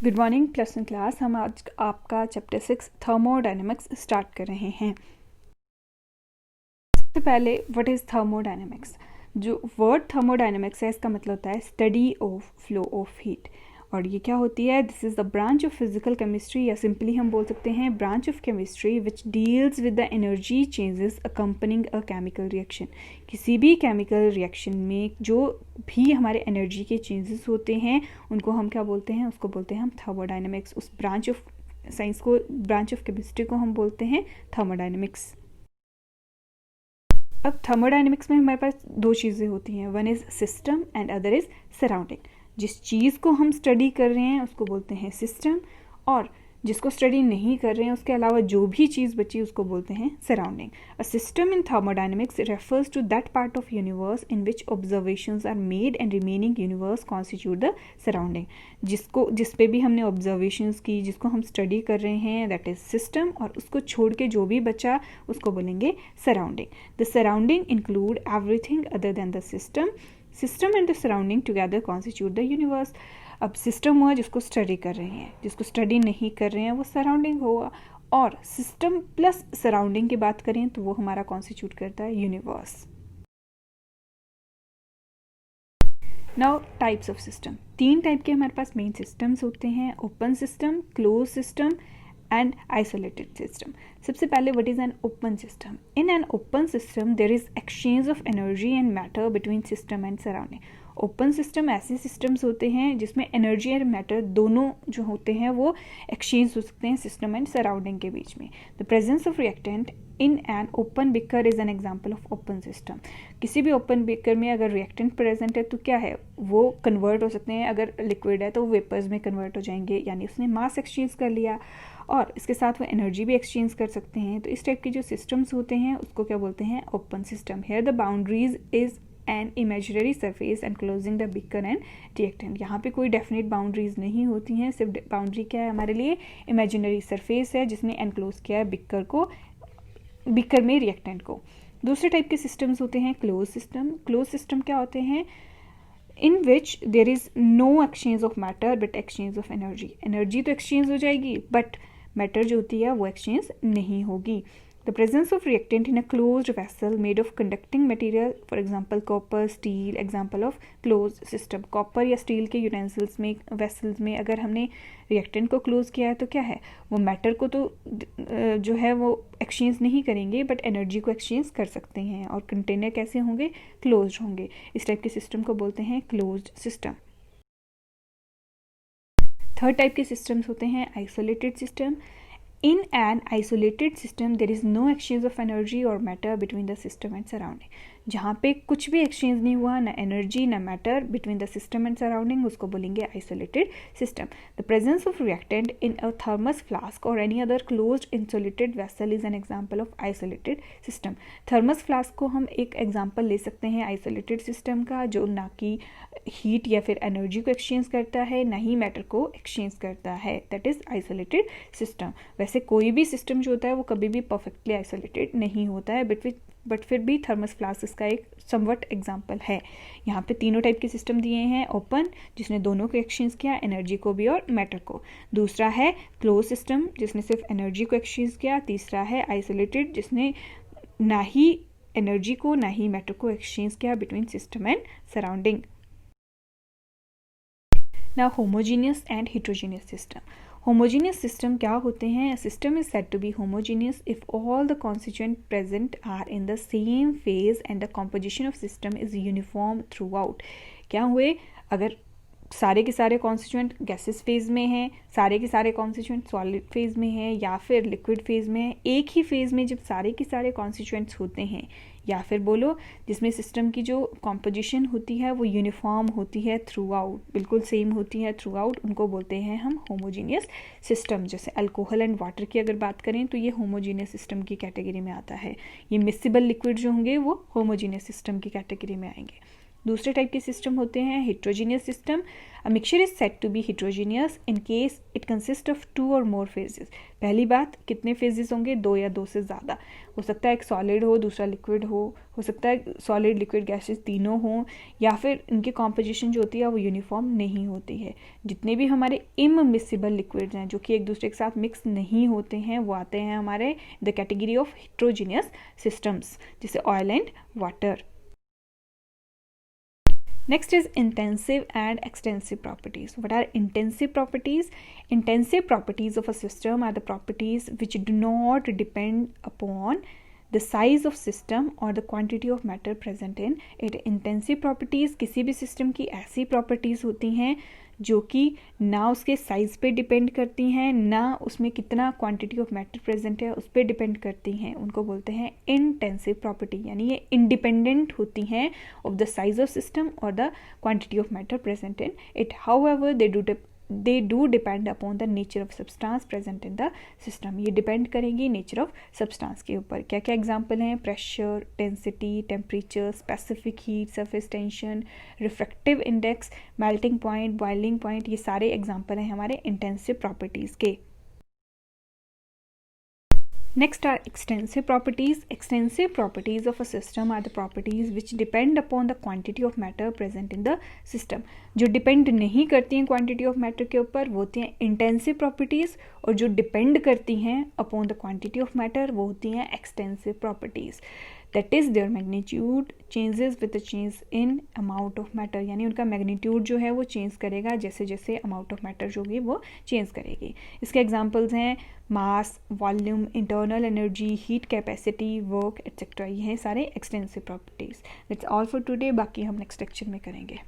Good morning plus one class. हम आज आपका चैप्टर 6 थर्मोडायनेमिक्स स्टार्ट कर रहे हैं। सबसे पहले व्हाट इज़ थर्मोडायनेमिक्स। जो वर्ड थर्मोडायनेमिक्स है इसका मतलब होता है study of flow of heat. और ये क्या होती है? This is the branch of physical chemistry, या सिंपली हम बोल सकते हैं branch of chemistry which deals with the energy changes accompanying a chemical reaction. किसी भी केमिकल रिएक्शन में जो भी हमारे एनर्जी के चेंजेस होते हैं उनको हम क्या बोलते हैं? उसको बोलते हैं हम थर्मोडायनेमिक्स। उस ब्रांच ऑफ साइंस को, ब्रांच ऑफ केमिस्ट्री को हम बोलते हैं थर्मोडायनेमिक्स। अब थर्मोडायनेमिक्स में हमारे पास दो चीज़ें होती हैं, one is system and other is surrounding. जिस चीज़ को हम स्टडी कर रहे हैं उसको बोलते हैं सिस्टम, और जिसको स्टडी नहीं कर रहे हैं उसके अलावा जो भी चीज़ बची उसको बोलते हैं surrounding. A system in thermodynamics refers to that part of universe in which observations are made and remaining universe constitute the surrounding. जिस पे भी हमने ऑब्जर्वेशंस की, जिसको हम स्टडी कर रहे हैं, दैट इज सिस्टम, और उसको छोड़ के जो भी बचा उसको बोलेंगे surrounding. The surrounding include everything other than the system. System and the surrounding together constitute the universe. अब सिस्टम हुआ जिसको स्टडी कर रहे हैं, जिसको स्टडी नहीं कर रहे हैं वो सराउंडिंग होगा, और सिस्टम प्लस सराउंडिंग की बात करें तो वो हमारा कॉन्स्टिट्यूट करता है universe. Now types of system. तीन टाइप के हमारे पास मेन सिस्टम्स होते हैं, open system, close system and isolated system. सबसे पहले what is an open system. In an open system there is exchange of energy and matter between system and surrounding. Open system ऐसे systems होते हैं जिसमें energy and matter दोनों जो होते हैं वो एक्सचेंज हो सकते हैं सिस्टम एंड सराउंडिंग के बीच में। The presence of reactant in an open beaker is an example of open system. किसी भी ओपन बीकर में अगर रिएक्टेंट प्रेजेंट है तो क्या है, वो कन्वर्ट हो सकते हैं। अगर लिक्विड है तो वो वेपर्स में कन्वर्ट हो जाएंगे, यानी उसने मास एक्सचेंज कर लिया, और इसके साथ वो एनर्जी भी एक्सचेंज कर सकते हैं। तो इस टाइप के जो सिस्टम्स होते हैं उसको क्या बोलते हैं? Open system. Here the boundaries is an imaginary surface enclosing the beaker and reactant. यहाँ पे कोई डेफिनेट बाउंड्रीज नहीं होती हैं, सिर्फ बाउंड्री क्या है हमारे लिए? इमेजिनरी सरफेस है जिसने एनक्लोज किया है बीकर को, बीकर में रिएक्टेंट को। दूसरे टाइप के सिस्टम्स होते हैं क्लोज सिस्टम। क्लोज सिस्टम क्या होते हैं? In which there is no exchange of matter but exchange of energy. Energy तो एक्सचेंज हो जाएगी बट मैटर जो होती है वो एक्सचेंज नहीं होगी। The presence of reactant in a closed vessel made of conducting material, for example copper, steel, example of closed system। Copper या स्टील के यूटेंसिल्स में, वेसल्स में अगर हमने रिएक्टेंट को क्लोज किया है तो क्या है, वो मैटर को तो जो है वो एक्सचेंज नहीं करेंगे बट एनर्जी को एक्सचेंज कर सकते हैं, और कंटेनर कैसे होंगे? क्लोज होंगे। इस टाइप के सिस्टम को बोलते हैं क्लोज्ड सिस्टम। थर्ड टाइप के सिस्टम्स होते हैं isolated system. In an isolated system, there is no exchange of energy or matter between the system and surrounding। जहाँ पे कुछ भी एक्सचेंज नहीं हुआ, ना एनर्जी ना matter between the system and surrounding, उसको बोलेंगे isolated system. The presence of reactant in a thermos flask और any other closed insulated vessel is an example of isolated system. Thermos flask को हम एक एग्जांपल ले सकते हैं आइसोलेटेड सिस्टम का, जो ना कि हीट या फिर एनर्जी को एक्सचेंज करता है, ना ही मैटर को एक्सचेंज करता है, दैट इज आइसोलेटेड सिस्टम। वैसे कोई भी सिस्टम जो होता है वो कभी भी परफेक्टली आइसोलेटेड नहीं होता है, बट फिर भी थर्मस फ्लास्क इसका एक समवट एग्जाम्पल है। यहाँ पे तीनों टाइप के सिस्टम दिए हैं, ओपन जिसने दोनों को एक्सचेंज किया, एनर्जी को भी और मैटर को। दूसरा है क्लोज सिस्टम जिसने सिर्फ एनर्जी को एक्सचेंज किया। तीसरा है आइसोलेटेड जिसने ना ही एनर्जी को ना ही मैटर को एक्सचेंज किया between system and surrounding. Now homogeneous and heterogeneous system. Homogeneous system क्या होते हैं? System is said to be homogeneous if all the constituent present are in the same phase and the composition of system is uniform throughout. क्या हुए? अगर सारे के सारे constituent gases phase में हैं, सारे के सारे कॉन्स्टिट्यूएंट सॉलिड फेज में हैं, या फिर लिक्विड फेज में है, एक ही फेज में जब सारे के सारे कॉन्स्टिट्यूएंट्स होते हैं, या फिर बोलो जिसमें सिस्टम की जो कॉम्पोजिशन होती है वो यूनिफॉर्म होती है थ्रू आउट, बिल्कुल सेम होती है थ्रू आउट, उनको बोलते हैं हम होमोजीनियस सिस्टम। जैसे अल्कोहल एंड वाटर की अगर बात करें तो ये होमोजीनियस सिस्टम की कैटेगरी में आता है। ये मिसिबल लिक्विड जो होंगे वो होमोजीनियस सिस्टम की कैटेगरी में आएंगे। दूसरे टाइप के सिस्टम होते हैं heterogeneous system. A mixture is said to be heterogeneous in case it consists of 2 or more phases. पहली बात, कितने phases होंगे? 2 या 2 से ज़्यादा. हो सकता है एक solid हो, दूसरा liquid हो सकता है solid, liquid, gases तीनों हों, या फिर इनकी composition जो होती है वो यूनिफॉर्म नहीं होती है. जितने भी हमारे immiscible liquids हैं जो कि एक दूसरे के साथ मिक्स नहीं होते हैं वो आते हैं हमारे the category of heterogeneous systems, जैसे oil and water. Next is intensive and extensive properties. What are intensive properties? Intensive properties of a system are the properties which do not depend upon the size of system or the quantity of matter present in it. Intensive properties किसी भी system की ऐसी properties होती हैं जो कि ना उसके साइज़ पे डिपेंड करती हैं, ना उसमें कितना क्वांटिटी ऑफ मैटर प्रेजेंट है उस पर डिपेंड करती हैं. उनको बोलते हैं इंटेंसिव प्रॉपर्टी, यानी ये इंडिपेंडेंट होती हैं of the size of system और the quantity of matter present in it. However they do depend upon the nature of substance present in the system. ये डिपेंड करेंगी नेचर ऑफ सब्सटेंस के ऊपर. क्या क्या एग्जांपल हैं? Pressure, density, temperature, specific heat, surface tension, refractive index, melting point, boiling point. ये सारे example हैं हमारे इंटेंसिव प्रॉपर्टीज़ के. Next are extensive properties. Extensive properties of a system are the properties which depend upon the quantity of matter present in the system. जो depend नहीं करती हैं quantity of matter के ऊपर वो होती हैं इंटेंसिव प्रॉपर्टीज़, और जो डिपेंड करती हैं upon the quantity of matter वो होती हैं extensive properties. That is there magnitude changes with the change in amount of matter, यानी उनका मैग्नीट्यूड जो है वो चेंज करेगा जैसे जैसे अमाउंट ऑफ मैटर जो होगी वो चेंज करेगी. इसके एग्जांपल्स हैं mass, volume, internal energy, heat capacity, work etcetera. ये हैं सारे extensive properties. That's all for today. बाकी हम नेक्स्ट लेक्चर में करेंगे.